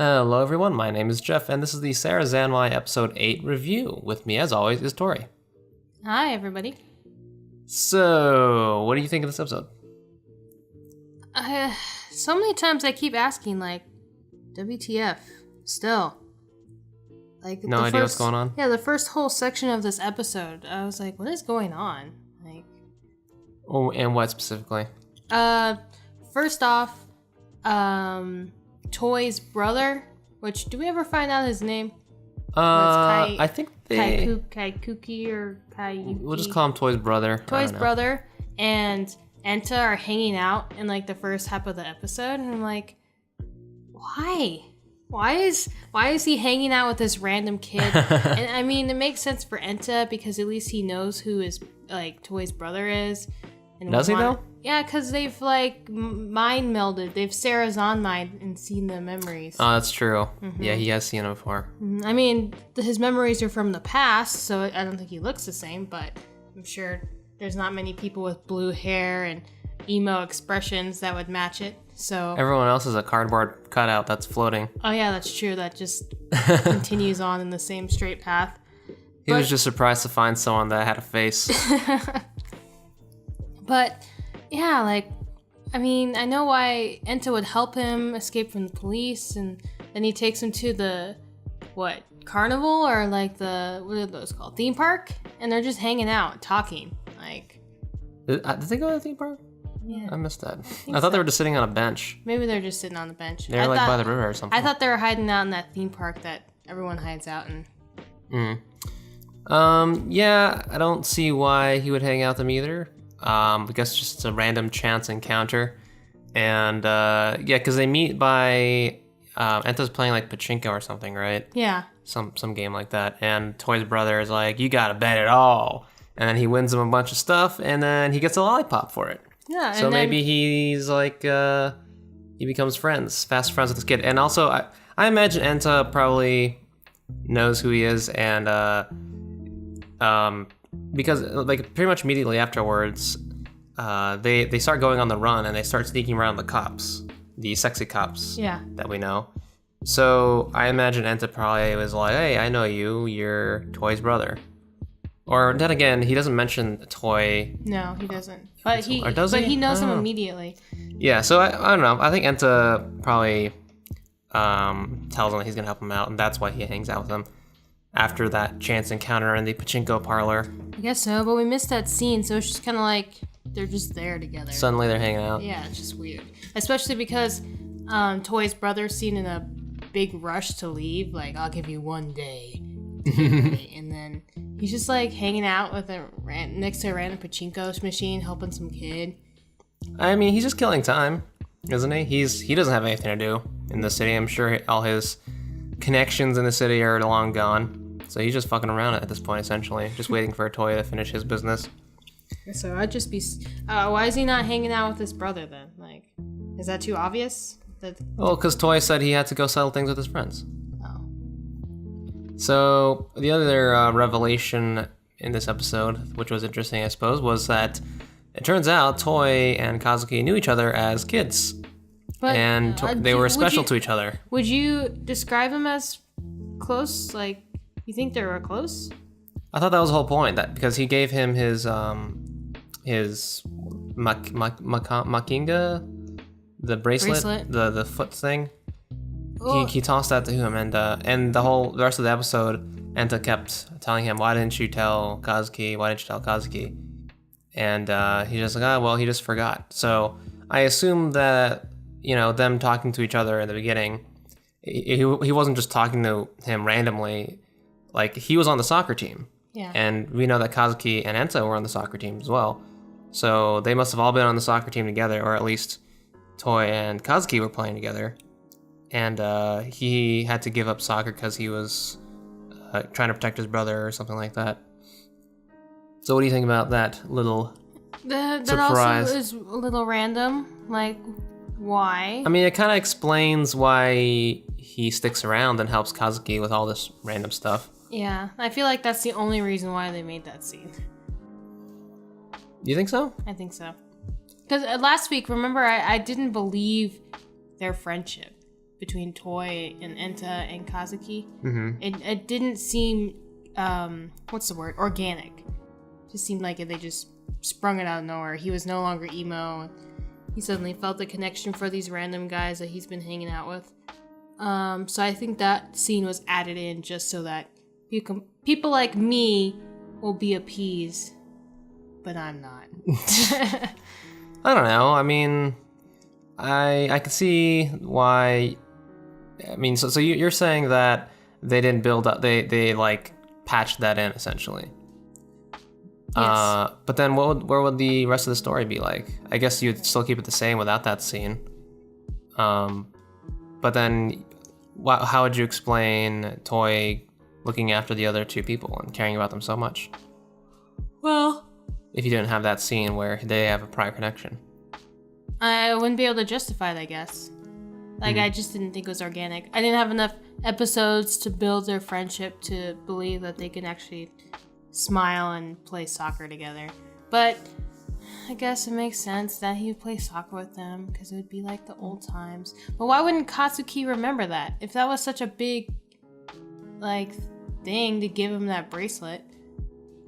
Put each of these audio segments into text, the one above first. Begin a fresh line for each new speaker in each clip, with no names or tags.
Hello everyone, my name is Jeff, and this is the Sarazanmai Episode 8 review. With me, as always, is Torie.
Hi, everybody.
So, what do you think of this episode?
So many times I keep asking, WTF? Still.
No idea what's going on?
Yeah, the first whole section of this episode, I was like, what is going on?
Oh, and what specifically?
First off, Toi's brother, which, do we ever find out his name?
I think
Kaikuki or Kaiyuki.
We'll just call him Toi's brother.
Toi's brother and Enta are hanging out in the first half of the episode, and I'm like, why? Why is he hanging out with this random kid? And I mean, it makes sense for Enta because at least he knows who his Toi's brother is. And
does he though?
Yeah, because they've mind melded. They've Sarazanmai and seen the memories.
Oh, that's true.
Mm-hmm.
Yeah, he has seen him before.
I mean, his memories are from the past, so I don't think he looks the same, but I'm sure there's not many people with blue hair and emo expressions that would match it. So
everyone else is a cardboard cutout that's floating.
Oh yeah, that's true. That just continues on in the same straight path.
He was just surprised to find someone that had a face.
But yeah, I mean, I know why Enta would help him escape from the police, and then he takes him to the, carnival, or what are those called? Theme park? And they're just hanging out, talking,
Did they go to the theme park?
Yeah.
I missed that. I thought they were just sitting on a bench.
Maybe they're just sitting on the bench.
They were by the river or something.
I thought they were hiding out in that theme park that everyone hides out in.
Yeah, I don't see why he would hang out with them either. I guess just a random chance encounter. And, because they meet by, Enta's playing, pachinko or something, right?
Yeah.
Some game like that. And Toi's brother is like, you gotta bet it all. And then he wins him a bunch of stuff, and then he gets a lollipop for it.
Yeah.
So maybe he's, he becomes fast friends with this kid. And also, I imagine Enta probably knows who he is, and, because pretty much immediately afterwards, they start going on the run and they start sneaking around the cops, the sexy cops that we know. So I imagine Enta probably was like, hey, I know you, you're Toi's brother. Or then again, he doesn't mention Toi.
No, he doesn't. But he knows him immediately.
Yeah, so I don't know. I think Enta probably tells him that he's gonna help him out, and that's why he hangs out with him after that chance encounter in the pachinko parlor.
I guess so, but we missed that scene, so it's just kind of they're just there together.
Suddenly they're hanging out.
Yeah, it's just weird. Especially because Toi's brother's seen in a big rush to leave, I'll give you one day. And then he's just hanging out with next to a random pachinko machine, helping some kid.
I mean, he's just killing time, isn't he? He doesn't have anything to do in the city. I'm sure all his connections in the city are long gone. So he's just fucking around at this point, essentially. Just waiting for a Toi to finish his business.
So I'd just be... why is he not hanging out with his brother, then? Is that too obvious?
Well, because Toi said he had to go settle things with his friends.
Oh.
So the other revelation in this episode, which was interesting, I suppose, was that it turns out Toi and Kazuki knew each other as kids.
But,
and they were special to each other.
Would you describe them as close? You think they were close?
I thought that was the whole point. That because he gave him his makinga, the bracelet, the foot thing. Oh. He tossed that to him, and the rest of the episode, Enta kept telling him, "Why didn't you tell Kazuki? Why didn't you tell Kazuki?" And he's just like, "Oh, well, he just forgot." So I assume that them talking to each other in the beginning, he wasn't just talking to him randomly. He was on the soccer team.
Yeah.
And we know that Kazuki and Enta were on the soccer team as well. So they must have all been on the soccer team together, or at least Toi and Kazuki were playing together. And he had to give up soccer because he was trying to protect his brother or something like that. So what do you think about that little
that
surprise?
Also is a little random. Why?
I mean, it kind of explains why he sticks around and helps Kazuki with all this random stuff.
Yeah, I feel like that's the only reason why they made that scene.
You think so?
I think so. Because last week, remember, I didn't believe their friendship. between Toi and Enta and Kazuki.
Mm-hmm.
It didn't seem, what's the word? Organic. It just seemed like they just sprung it out of nowhere. He was no longer emo. He suddenly felt the connection for these random guys that he's been hanging out with. So I think that scene was added in just so that people like me will be appeased, but I'm not.
I don't know. I mean, I can see why. I mean, so you're saying that they didn't build up. They like patched that in essentially.
Yes.
But then where would the rest of the story be like? I guess you'd still keep it the same without that scene. But then how would you explain Toi looking after the other two people and caring about them so much?
Well,
if you didn't have that scene where they have a prior connection.
I wouldn't be able to justify it, I guess. Like, I just didn't think it was organic. I didn't have enough episodes to build their friendship to believe that they can actually smile and play soccer together. But I guess it makes sense that he would play soccer with them because it would be like the old times. But why wouldn't Kazuki remember that? If that was such a big, like, thing to give him that bracelet.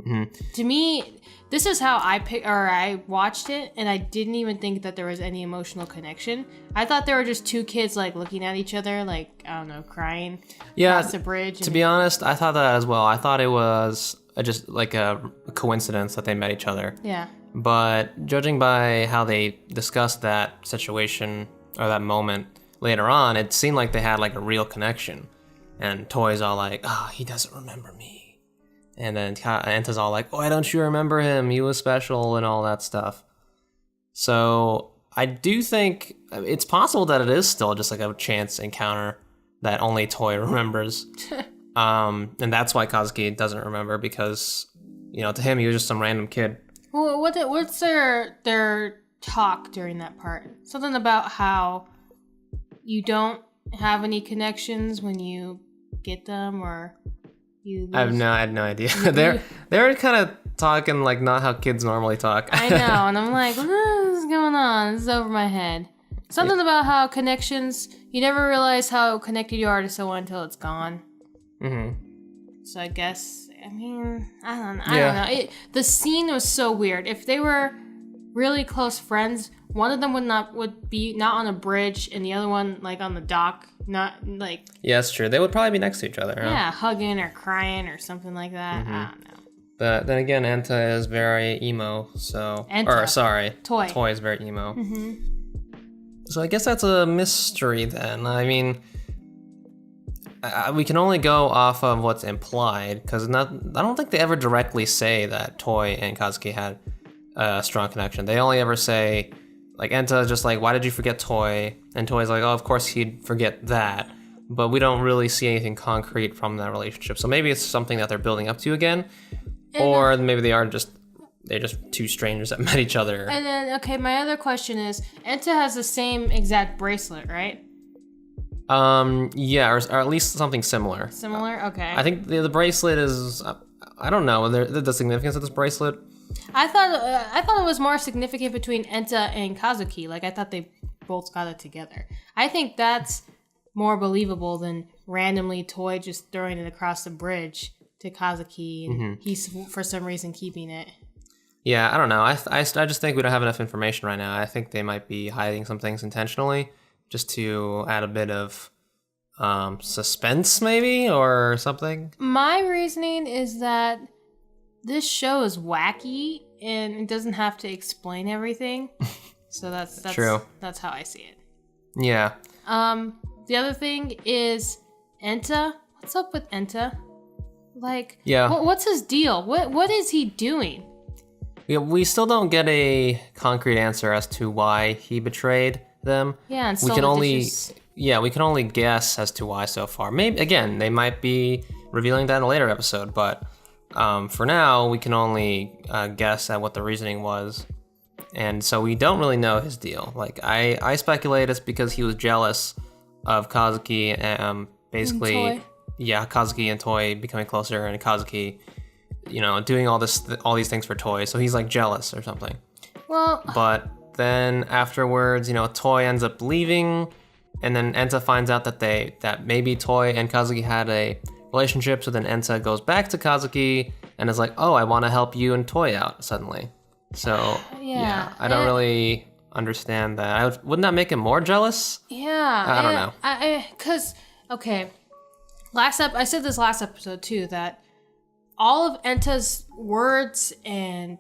Mm-hmm.
To me, this is how I watched it, and I didn't even think that there was any emotional connection. I thought there were just two kids like looking at each other, like, I don't know, crying across the bridge.
To be honest, I thought that as well. I thought it was just like a coincidence that they met each other.
Yeah.
But judging by how they discussed that situation or that moment later on, it seemed like they had like a real connection. And Toi's all like, he doesn't remember me. And then Enta's all like, why don't you remember him? He was special and all that stuff. So I do think it's possible that it is still just like a chance encounter that only Toi remembers. And that's why Kazuki doesn't remember because, to him, he was just some random kid.
Well, what's their talk during that part? Something about how you don't have any connections when you get them, or you lose.
I had no idea. They're kind of talking like not how kids normally talk.
I know, and I'm like, what is going on? This is over my head. Something about how connections, you never realize how connected you are to someone until it's gone.
Mm-hmm.
So I guess, I don't know. The scene was so weird. If they were really close friends, one of them would be not on a bridge, and the other one like on the dock, not like. Yeah,
that's true. They would probably be next to each other.
Yeah, hugging or crying or something like that.
Mm-hmm.
I don't know.
But then again, Enta is very emo, so Toi is very emo.
Mm-hmm.
So I guess that's a mystery then. I mean, we can only go off of what's implied because I don't think they ever directly say that Toi and Kazuki had a strong connection. They only ever say, like, Enta is just like, why did you forget Toi? And Toi's like, oh, of course he'd forget that. But we don't really see anything concrete from that relationship. So maybe it's something that they're building up to again. Or maybe they're just two strangers that met each other.
And then, okay, my other question is, Enta has the same exact bracelet, right?
Yeah, or at least something similar.
Similar? Okay.
I think the bracelet is, I don't know, the significance of this bracelet.
I thought it was more significant between Enta and Kazuki. Like, I thought they both got it together. I think that's more believable than randomly Toi just throwing it across the bridge to Kazuki, and he's for some reason keeping it.
Yeah, I don't know. I just think we don't have enough information right now. I think they might be hiding some things intentionally just to add a bit of suspense maybe or something.
My reasoning is that this show is wacky and it doesn't have to explain everything. So that's
true.
That's how I see it.
Yeah.
The other thing is Enta. What's up with Enta? Like,
yeah.
What's his deal? What is he doing?
Yeah, we still don't get a concrete answer as to why he betrayed them.
Yeah, and
we can only guess as to why so far. Maybe again, they might be revealing that in a later episode, but for now, we can only guess at what the reasoning was, and so we don't really know his deal. Like I speculate it's because he was jealous of Kazuki and basically. Yeah, Kazuki and Toi becoming closer, and Kazuki, doing all these things for Toi, so he's like jealous or something.
Well,
but then afterwards, Toi ends up leaving And then Enta finds out that maybe Toi and Kazuki had a relationship, so then Enta goes back to Kazuki and is like, oh, I want to help you and Toi out suddenly. So, yeah I don't really understand that. Wouldn't that make him more jealous?
Yeah.
I don't know.
Because, okay, I said this last episode too, that all of Enta's words and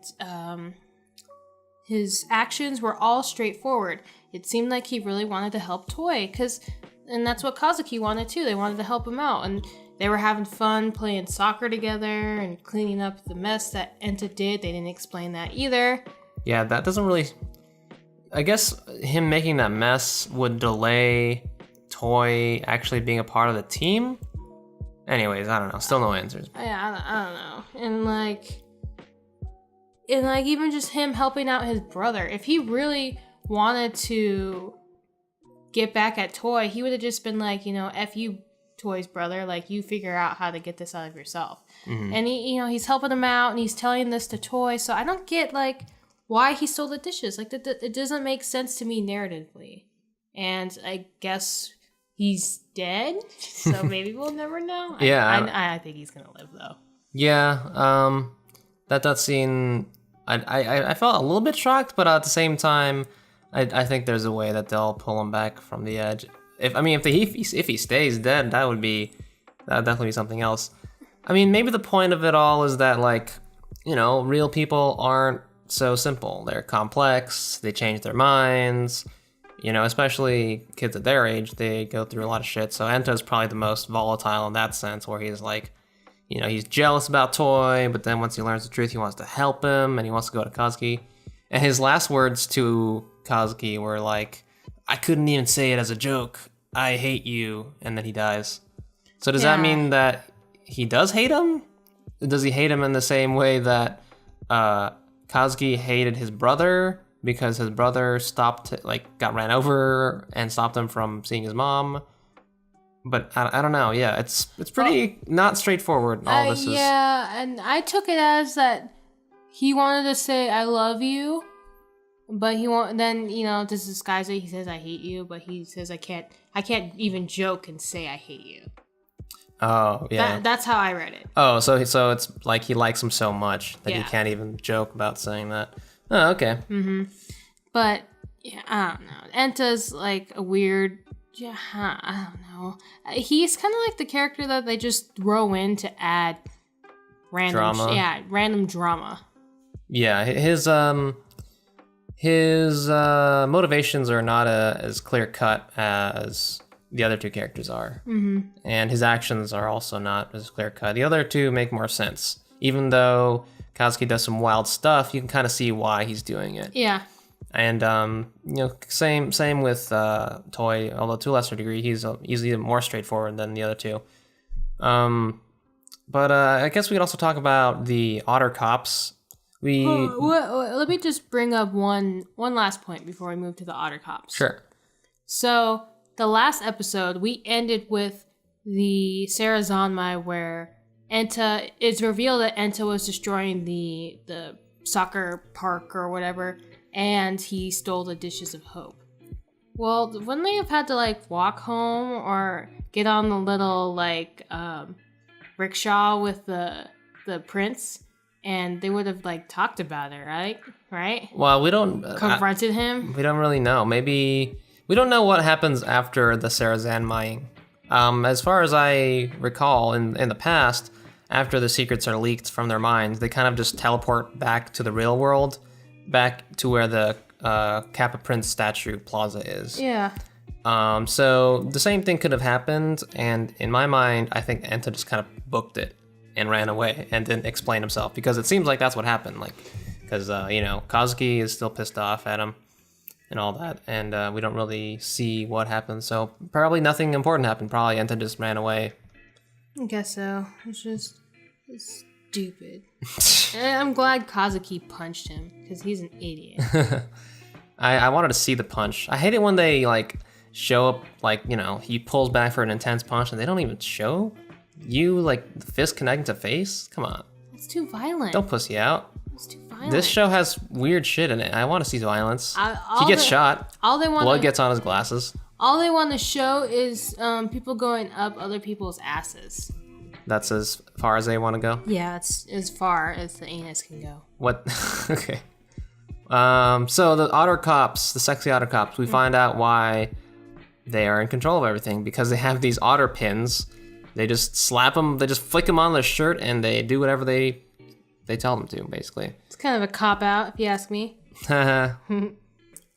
his actions were all straightforward. It seemed like he really wanted to help Toi, and that's what Kazuki wanted too. They wanted to help him out, and they were having fun playing soccer together and cleaning up the mess that Enta did. They didn't explain that either.
Yeah, that doesn't really... I guess him making that mess would delay Toi actually being a part of the team? Anyways, I don't know. Still no answers.
Yeah, I don't know. And even just him helping out his brother. If he really wanted to get back at Toi, he would have just been like, F you, Toi's brother. Like, you figure out how to get this out of yourself. Mm-hmm. And he's helping him out, and he's telling this to Toi. So I don't get, why he stole the dishes. It doesn't make sense to me narratively. And I guess he's dead, so maybe we'll never know.
Yeah.
I think he's gonna live, though.
Yeah, that scene, I felt a little bit shocked, but at the same time, I think there's a way that they'll pull him back from the edge. If he stays dead, that would definitely be something else. I mean, maybe the point of it all is that, real people aren't so simple. They're complex, they change their minds, especially kids at their age, they go through a lot of shit. So Enta's probably the most volatile in that sense, where he's he's jealous about Toi, but then once he learns the truth, he wants to help him, and he wants to go to Kazuki. And his last words to Kazuki were I couldn't even say it as a joke. I hate you. And then he dies. So does that mean that he does hate him? Does he hate him in the same way that Kazuki hated his brother because his brother got ran over and stopped him from seeing his mom? But I don't know. Yeah, it's pretty not straightforward. All this is.
Yeah, and I took it as that he wanted to say I love you, but then to disguise it, he says I hate you, but he says I can't even joke and say I hate you.
Oh yeah,
that's how I read it.
Oh, so it's like he likes him so much that he can't even joke about saying that. Oh, okay.
Mm-hmm. But yeah, I don't know. Enta's a weird. Yeah, I don't know. He's kind of like the character that they just throw in to add random drama. Random drama.
Yeah, his motivations are not as clear cut as the other two characters are, and his actions are also not as clear cut. The other two make more sense, even though Kazuki does some wild stuff. You can kind of see why he's doing it. Yeah. And same with Toi, although to a lesser degree, he's even more straightforward than the other two. But I guess we could also talk about the otter cops.
Let me just bring up one last point before we move to the otter cops.
Sure.
So the last episode, we ended with the Sarazanmai, where it's revealed that Enta was destroying the soccer park or whatever, and he stole the dishes of hope. Well, wouldn't they have had to walk home or get on the little rickshaw with the prince, and they would have talked about it, right?
Well, we don't
confronted him.
We don't really know. Maybe we don't know what happens after the Sarazanmai. As far as I recall, in the past, after the secrets are leaked from their minds, they kind of just teleport back to the real world, back to where the Kappa Prince statue plaza is. Yeah. So the same thing could have happened, and in my mind, I think Enta just kind of booked it and ran away and didn't explain himself, because it seems like that's what happened. Because Kazuki is still pissed off at him and all that, and we don't really see what happened. So probably nothing important happened. Probably Enta just ran away.
I guess so. It's stupid. I'm glad Kazuki punched him, because he's an idiot.
I wanted to see the punch. I hate it when they show up, he pulls back for an intense punch and they don't even show you the fist connecting to face. Come on.
It's too violent.
Don't pussy out.
It's too violent.
This show has weird shit in it. I want to see violence. He gets shot. Blood gets on his glasses.
All they want to show is people going up other people's asses.
That's as far as they want to go?
Yeah, it's as far as the anus can go.
What? Okay. So the otter cops, the sexy otter cops, we find out why they are in control of everything, because they have these otter pins. They just slap them, they just flick them on their shirt, and they do whatever they tell them to, basically.
It's kind of a cop-out, if you ask me.
Good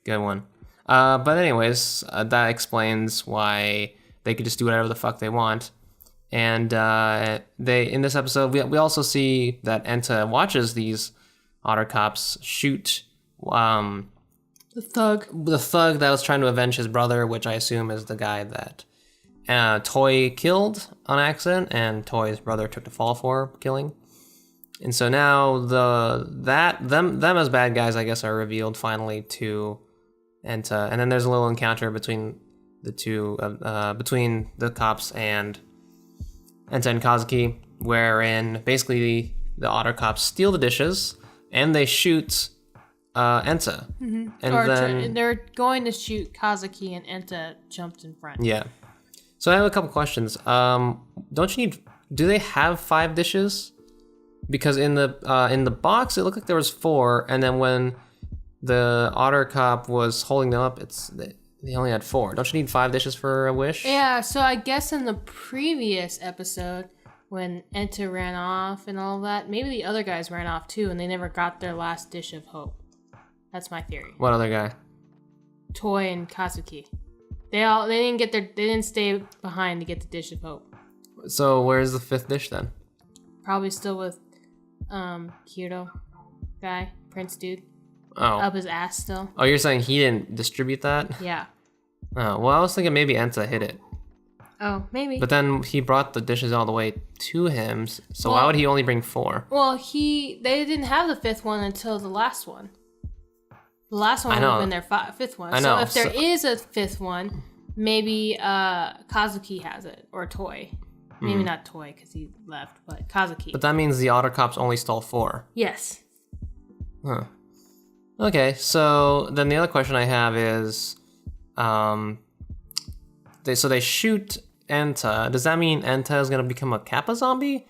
one. But anyways, that explains why they could just do whatever the fuck they want. And they in this episode, we also see that Enta watches these otter cops shoot
the thug
that was trying to avenge his brother, which I assume is the guy that Toi killed on accident, and Toi's brother took the fall for killing. And so now them as bad guys, I guess, are revealed finally to Enta, and then there's a little encounter between the two, between the cops and Enta and Kazuki, wherein basically the otter cops steal the dishes and they shoot Enta.
Mm-hmm.
And then
they're going to shoot Kazuki, and Enta jumped in front.
Yeah. So I have a couple questions. Do they have 5 dishes? Because in the box it looked like there was 4, and then when the otter cop was holding them up, they only had 4. Don't you need 5 dishes for a wish?
Yeah, so I guess in the previous episode, when Enta ran off and all that, maybe the other guys ran off too, and they never got their last dish of hope. That's my theory.
What other guy?
Toi and Kazuki. They didn't stay behind to get the dish of hope.
So where's the 5th dish then?
Probably still with Kyoto guy, Prince dude.
Oh.
Up his ass still.
Oh, you're saying he didn't distribute that?
Yeah.
Oh, well, I was thinking maybe Enta hid it.
Oh, maybe.
But then he brought the dishes all the way to him, so why would he only bring 4?
Well, they didn't have the 5th one until the last one. The last one would have been their 5th one.
I know.
So if there is a 5th one, maybe Kazuki has it, or Toi. Maybe not Toi because he left, but Kazuki.
But that means the otter cops only stole 4.
Yes.
Huh. Okay, so then the other question I have is, they shoot Enta. Does that mean Enta is gonna become a Kappa-zombie?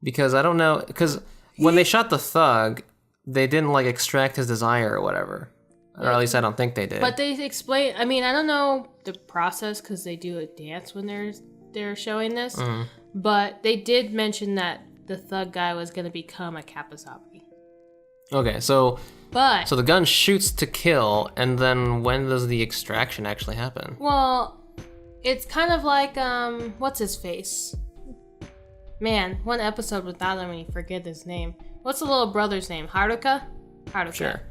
Because I don't know. Because when they shot the thug, they didn't like extract his desire or whatever, or at least I don't think they did.
But they explain. I mean, I don't know the process because they do a dance when they're showing this. Mm-hmm. But they did mention that the thug guy was gonna become a Kappa-zombie.
Okay, so the gun shoots to kill, and then when does the extraction actually happen?
Well, it's kind of like what's his face? Man, one episode without him and you forget his name. What's the little brother's name? Haruka?
Sure.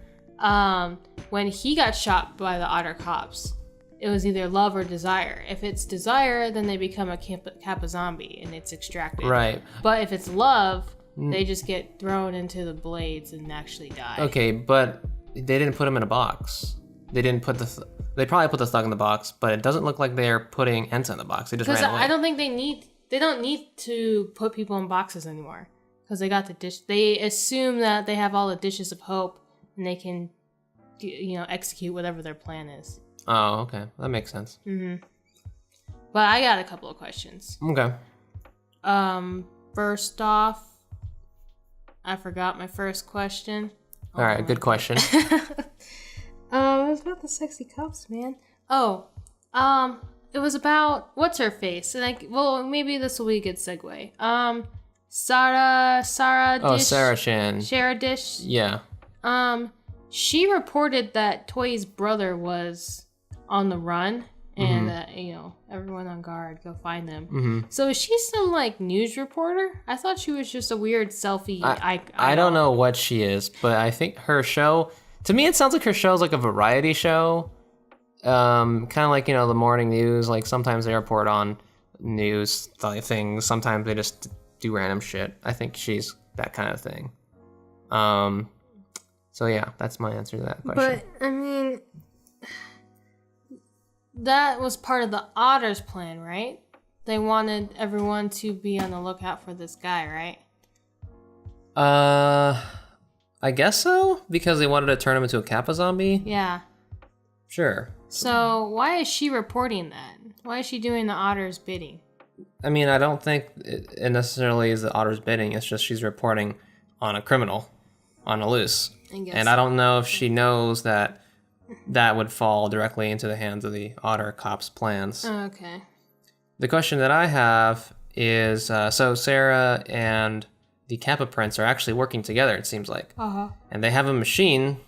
When he got shot by the otter cops, it was either love or desire. If it's desire, then they become a Kappa-zombie and it's extracted. Right. But if it's love, they just get thrown into the blades and actually die.
Okay, but they didn't put him in a box. They didn't put they probably put the thug in the box, but it doesn't look like they're putting Enta in the box. They just ran away.
I don't think they don't need to put people in boxes anymore because they got the dish. They assume that they have all the dishes of hope and they can, execute whatever their plan is.
Oh, okay, that makes sense.
Mm-hmm. But I got a couple of questions.
Okay.
First off, I forgot my first question.
All right, good question.
It was about the sexy cops, man. Oh, it was about what's her face, and maybe this will be a good segue. Sarah Dish.
Oh, Sarah Shan.
Sarah Dish.
Yeah.
She reported that Toi's brother was on the run, and everyone on guard, go find them. Mm-hmm. So is she some news reporter? I thought she was just a weird selfie.
I don't know what she is, but I think her show. To me, it sounds like her show is like a variety show. Kind of like, the morning news. Like sometimes they report on news things. Sometimes they just do random shit. I think she's that kind of thing. So yeah, that's my answer to that question.
But I mean, that was part of the Otters' plan, right? They wanted everyone to be on the lookout for this guy, right?
I guess so, because they wanted to turn him into a Kappa-zombie?
Yeah.
Sure.
So why is she reporting that? Why is she doing the otter's bidding?
I mean, I don't think it necessarily is the otter's bidding. It's just she's reporting on a criminal, on a loose. And I don't know if she knows that would fall directly into the hands of the otter cop's plans.
Oh, okay.
The question that I have is, so Sarah and the Kappa Prince are actually working together, it seems like.
Uh-huh.
And they have a machine,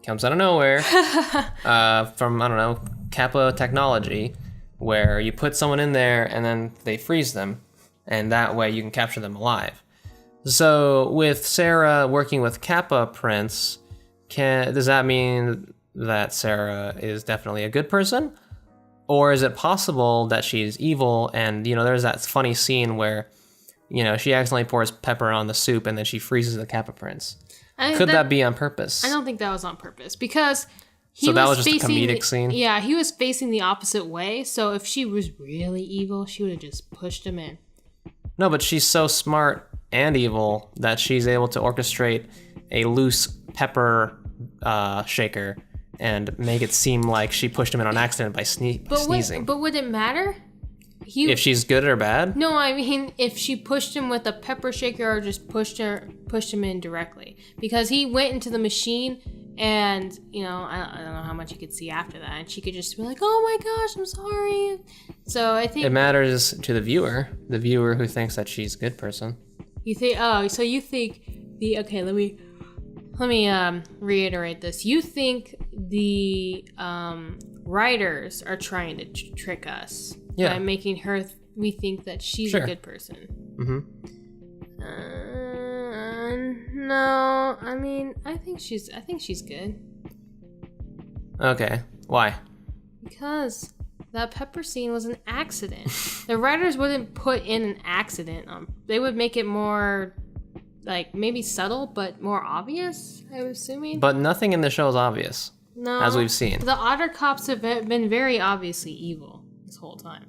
comes out of nowhere, from, I don't know, Kappa technology, where you put someone in there and then they freeze them, and that way you can capture them alive. So with Sarah working with Kappa Prince, does that mean that Sarah is definitely a good person? Or is it possible that she's evil? And, there's that funny scene where, she accidentally pours pepper on the soup and then she freezes the Kappa Prince. Could that be on purpose?
I don't think that was on purpose because
that was just a comedic scene?
Yeah, he was facing the opposite way. So if she was really evil, she would have just pushed him in.
No, but she's so smart and evil that she's able to orchestrate a loose pepper shaker and make it seem like she pushed him in on accident by sneezing.
But would it matter?
If she's good or bad?
No, I mean if she pushed him with a pepper shaker or just pushed him in directly. Because he went into the machine and, I don't know how much you could see after that. And she could just be like, oh my gosh, I'm sorry. So I think...
It matters to the viewer who thinks that she's a good person.
You think, so you think okay, let me reiterate this. You think the writers are trying to trick us by making we think that she's a good person.
Mm-hmm.
No, I mean, I think she's good.
Okay, why?
Because that pepper scene was an accident. The writers wouldn't put in an accident. They would make it more, like, maybe subtle, but more obvious, I'm assuming.
But nothing in the show is obvious. No. As we've seen.
The otter cops have been very obviously evil this whole time.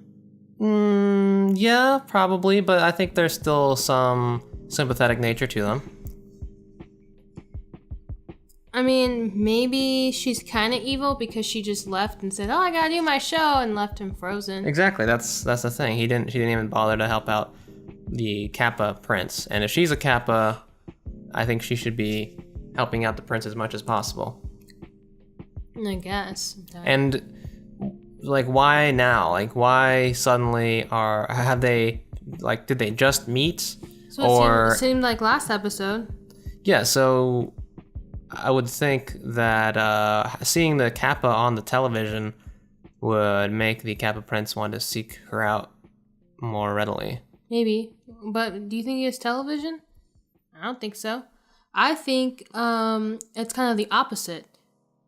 Yeah, probably, but I think there's still some sympathetic nature to them.
I mean, maybe she's kind of evil because she just left and said, "Oh, I gotta do my show," and left him frozen. Exactly.
That's the thing. She didn't even bother to help out the Kappa Prince. And if she's a Kappa, I think she should be helping out the prince as much as possible.
I guess.
And like, why now? Like, why suddenly did they just meet?
So it seemed like last episode.
Yeah. So I would think that seeing the Kappa on the television would make the Kappa Prince want to seek her out more readily.
Maybe. But do you think he has television? I don't think so. I think it's kind of the opposite.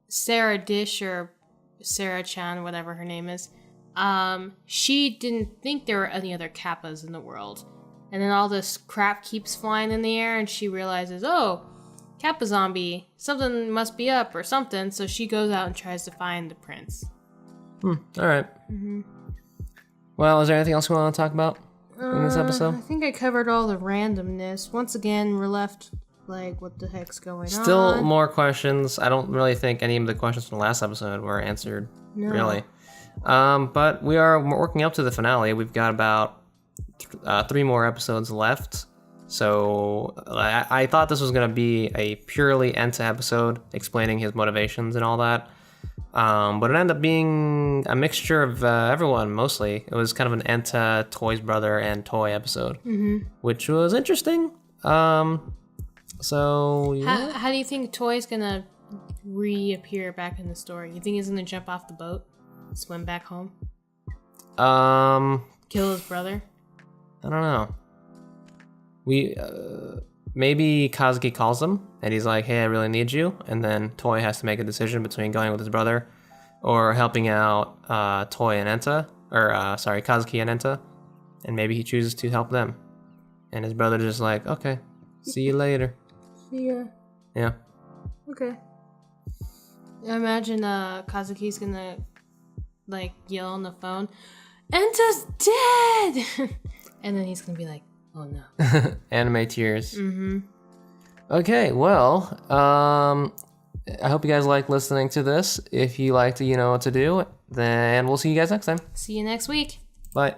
Sarah Dish or Sarah Chan, whatever her name is, she didn't think there were any other Kappas in the world. And then all this crap keeps flying in the air and she realizes, oh, Kappa-zombie, something must be up or something. So she goes out and tries to find the prince.
All right. Mm-hmm. Well, is there anything else we want to talk about in this episode?
I think I covered all the randomness. Once again, we're left like, what the heck's going on?
Still more questions. I don't really think any of the questions from the last episode were answered, really. But we're working up to the finale. We've got about 3 more episodes left. So I thought this was going to be a purely Enta episode, explaining his motivations and all that. But it ended up being a mixture of everyone, mostly. It was kind of an Enta, Toi's brother, and Toi episode, which was interesting. So, yeah.
How do you think Toi's going to reappear back in the story? You think he's going to jump off the boat, swim back home? Kill his brother?
I don't know. Maybe Kazuki calls him and he's like, hey, I really need you. And then Toi has to make a decision between going with his brother or helping out Toi and Enta, Kazuki and Enta. And maybe he chooses to help them. And his brother's just like, okay, see you later.
See ya.
Yeah.
Okay. I imagine Kazuki's gonna like yell on the phone, Enta's dead! And then he's gonna be like, oh no.
Anime tears. Mm-hmm. Okay, well, I hope you guys like listening to this. If you like to, you know what to do, then we'll see you guys next time.
See you next week.
Bye.